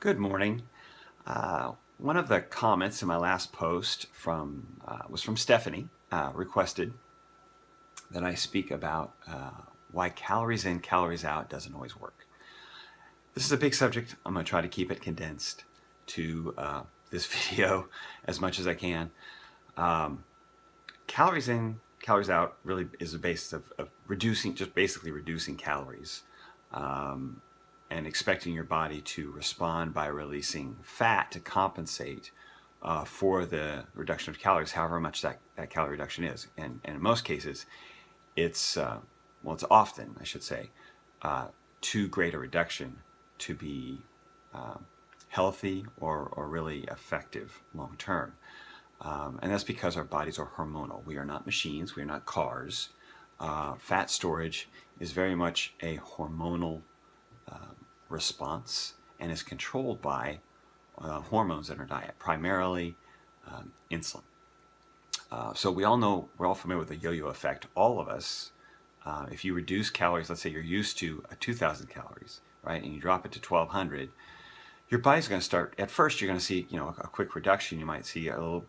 Good morning. One of the comments in my last post was from Stephanie, requested that I speak about why calories in, calories out doesn't always work. This is a big subject. I'm going to try to keep it condensed to this video as much as I can. Calories in, calories out really is the basis of reducing, just basically reducing calories. And expecting your body to respond by releasing fat to compensate for the reduction of calories, however much that calorie reduction is. And in most cases, it's often, I should say, too great a reduction to be healthy or really effective long term. And that's because our bodies are hormonal. We are not machines. We are not cars. Fat storage is very much a hormonal response and is controlled by hormones in our diet, primarily insulin. So we're all familiar with the yo-yo effect. All of us, if you reduce calories, let's say you're used to 2,000 calories, right, and you drop it to 1,200, your body's going to start. At first, you're going to see, a quick reduction. You might see a little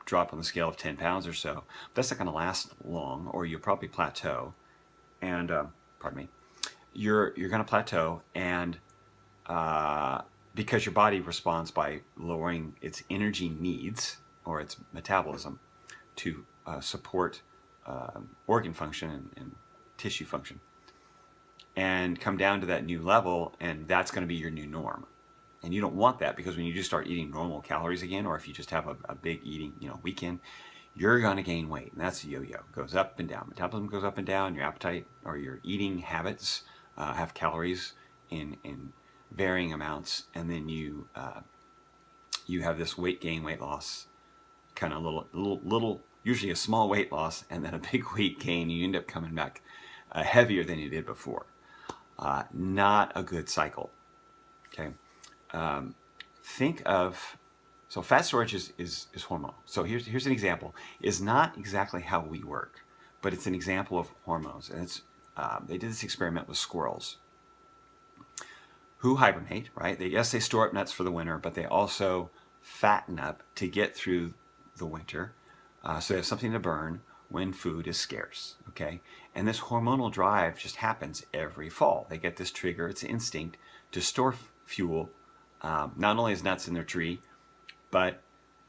drop on the scale of 10 pounds or so. But that's not going to last long, or you'll probably plateau. And pardon me. You're going to plateau, and because your body responds by lowering its energy needs or its metabolism to support organ function and tissue function, and come down to that new level, and that's going to be your new norm. And you don't want that, because when you just start eating normal calories again, or if you just have a big eating weekend, you're going to gain weight. And that's the yo-yo. It goes up and down. Metabolism goes up and down. Your appetite or your eating habits have calories in varying amounts, and then you have this weight gain, weight loss, kind of little, usually a small weight loss, and then a big weight gain. You end up coming back heavier than you did before. Not a good cycle. Okay. So fat storage is hormonal. So here's an example. It's not exactly how we work, but it's an example of hormones. And they did this experiment with squirrels who hibernate, right? They store up nuts for the winter, but they also fatten up to get through the winter, so they have something to burn when food is scarce, okay? And this hormonal drive just happens every fall. They get this trigger, it's instinct, to store fuel, not only as nuts in their tree, but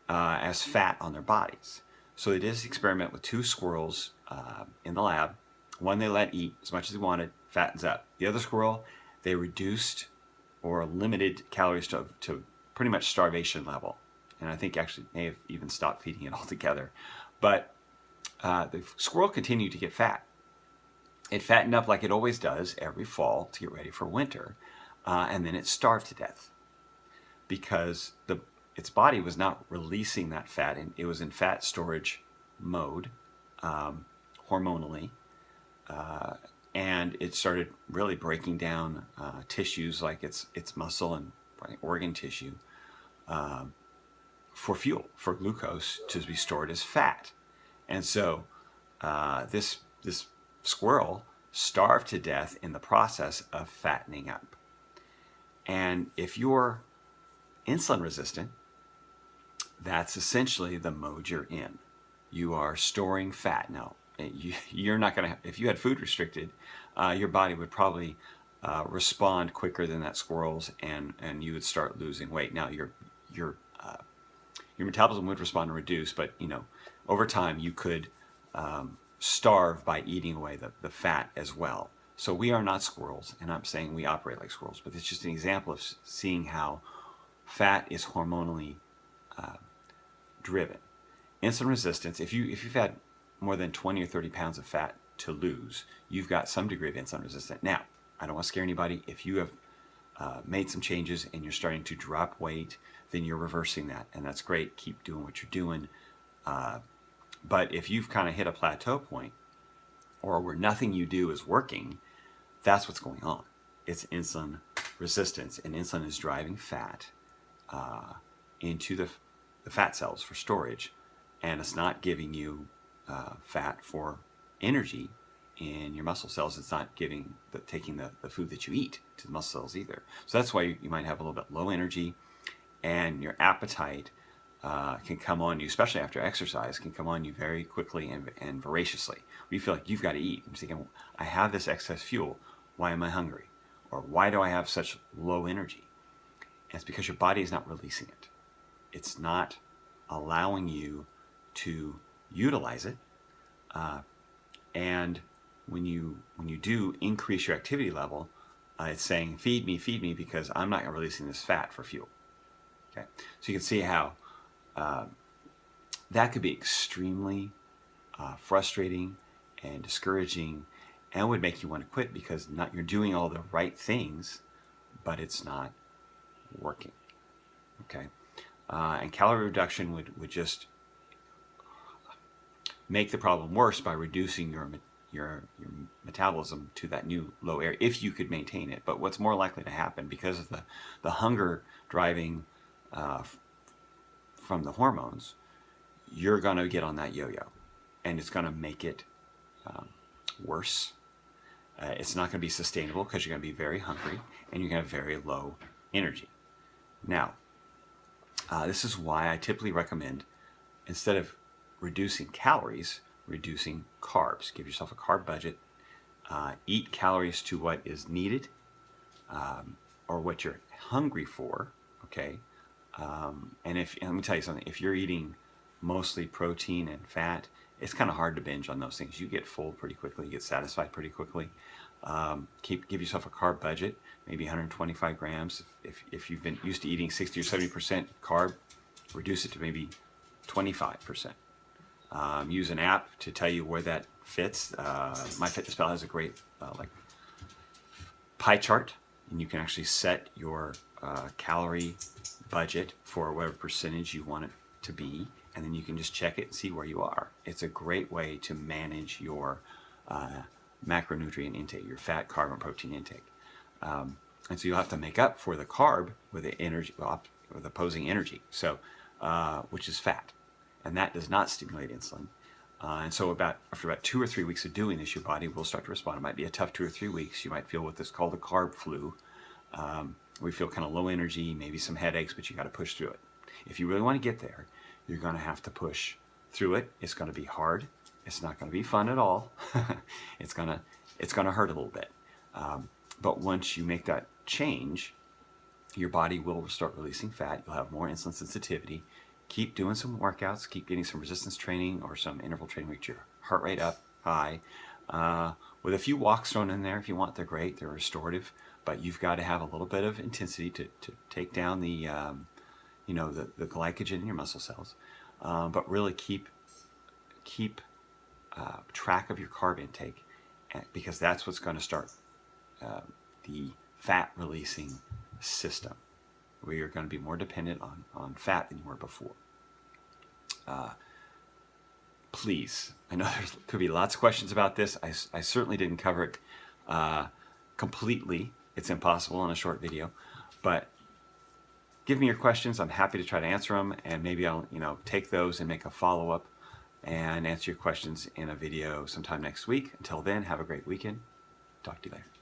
as fat on their bodies. So they did this experiment with two squirrels in the lab. One they let eat as much as they wanted, fattens up. The other squirrel, they reduced or limited calories to pretty much starvation level. And I think actually may have even stopped feeding it altogether. But the squirrel continued to get fat. It fattened up like it always does every fall to get ready for winter. And then it starved to death because its body was not releasing that fat. And it was in fat storage mode hormonally. And it started really breaking down tissues like its muscle and organ tissue for fuel, for glucose to be stored as fat. And so this squirrel starved to death in the process of fattening up. And if you're insulin resistant, that's essentially the mode you're in. You are storing fat. Now, you're not going to, if you had food restricted, your body would probably respond quicker than that squirrel's, and you would start losing weight. Now, your metabolism would respond and reduce, but over time you could starve by eating away the fat as well. So we are not squirrels, and I'm saying we operate like squirrels, but it's just an example of seeing how fat is hormonally driven. Insulin resistance, if you've had more than 20 or 30 pounds of fat to lose, you've got some degree of insulin resistance. Now, I don't want to scare anybody. If you have made some changes and you're starting to drop weight, then you're reversing that, and that's great. Keep doing what you're doing. But if you've kind of hit a plateau point, or where nothing you do is working, that's what's going on. It's insulin resistance, and insulin is driving fat into the fat cells for storage, and it's not giving you fat for energy in your muscle cells. It's not taking the food that you eat. to the muscle cells either. So that's why you might have a little bit low energy, and your appetite can come on you, especially after exercise, can come on you very quickly and voraciously. You feel like you've got to eat. You're thinking, I have this excess fuel. Why am I hungry? Or why do I have such low energy? And it's because your body is not releasing it. It's not allowing you to utilize it. And when you do increase your activity level, it's saying, feed me, because I'm not releasing this fat for fuel. Okay, so you can see how that could be extremely frustrating and discouraging, and would make you want to quit because you're doing all the right things, but it's not working. Okay, and calorie reduction would just make the problem worse by reducing your metabolism to that new low area, if you could maintain it. But what's more likely to happen, because of the hunger driving from the hormones, you're going to get on that yo-yo, and it's going to make it worse. It's not going to be sustainable because you're going to be very hungry and you're going to have very low energy. Now, this is why I typically recommend, instead of reducing calories, reducing carbs. Give yourself a carb budget. Eat calories to what is needed, or what you're hungry for. Okay, and let me tell you something. If you're eating mostly protein and fat, it's kind of hard to binge on those things. You get full pretty quickly. You get satisfied pretty quickly. Give yourself a carb budget, maybe 125 grams. If you've been used to eating 60 or 70% carb, reduce it to maybe 25%. Use an app to tell you where that fits. MyFitnessPal has a great pie chart, and you can actually set your calorie budget for whatever percentage you want it to be, and then you can just check it and see where you are. It's a great way to manage your macronutrient intake, your fat, carb, and protein intake. And so you'll have to make up for the carb with the energy, with opposing energy, so which is fat. And that does not stimulate insulin. And so after about 2 or 3 weeks of doing this, your body will start to respond. It might be a tough 2 or 3 weeks. You might feel what is called the carb flu. We feel kind of low energy, maybe some headaches, but you got to push through it. If you really want to get there, you're going to have to push through it. It's going to be hard. It's not going to be fun at all. It's going to hurt a little bit. But once you make that change, your body will start releasing fat. You'll have more insulin sensitivity. Keep doing some workouts, keep getting some resistance training or some interval training to get your heart rate up high. With a few walks thrown in there if you want, they're great, they're restorative, but you've got to have a little bit of intensity to take down the glycogen in your muscle cells. But really keep track of your carb intake, because that's what's going to start the fat releasing system, where you're going to be more dependent on fat than you were before. Please, I know there could be lots of questions about this. I certainly didn't cover it completely. It's impossible in a short video, but give me your questions. I'm happy to try to answer them, and maybe I'll take those and make a follow-up and answer your questions in a video sometime next week. Until then, have a great weekend. Talk to you later.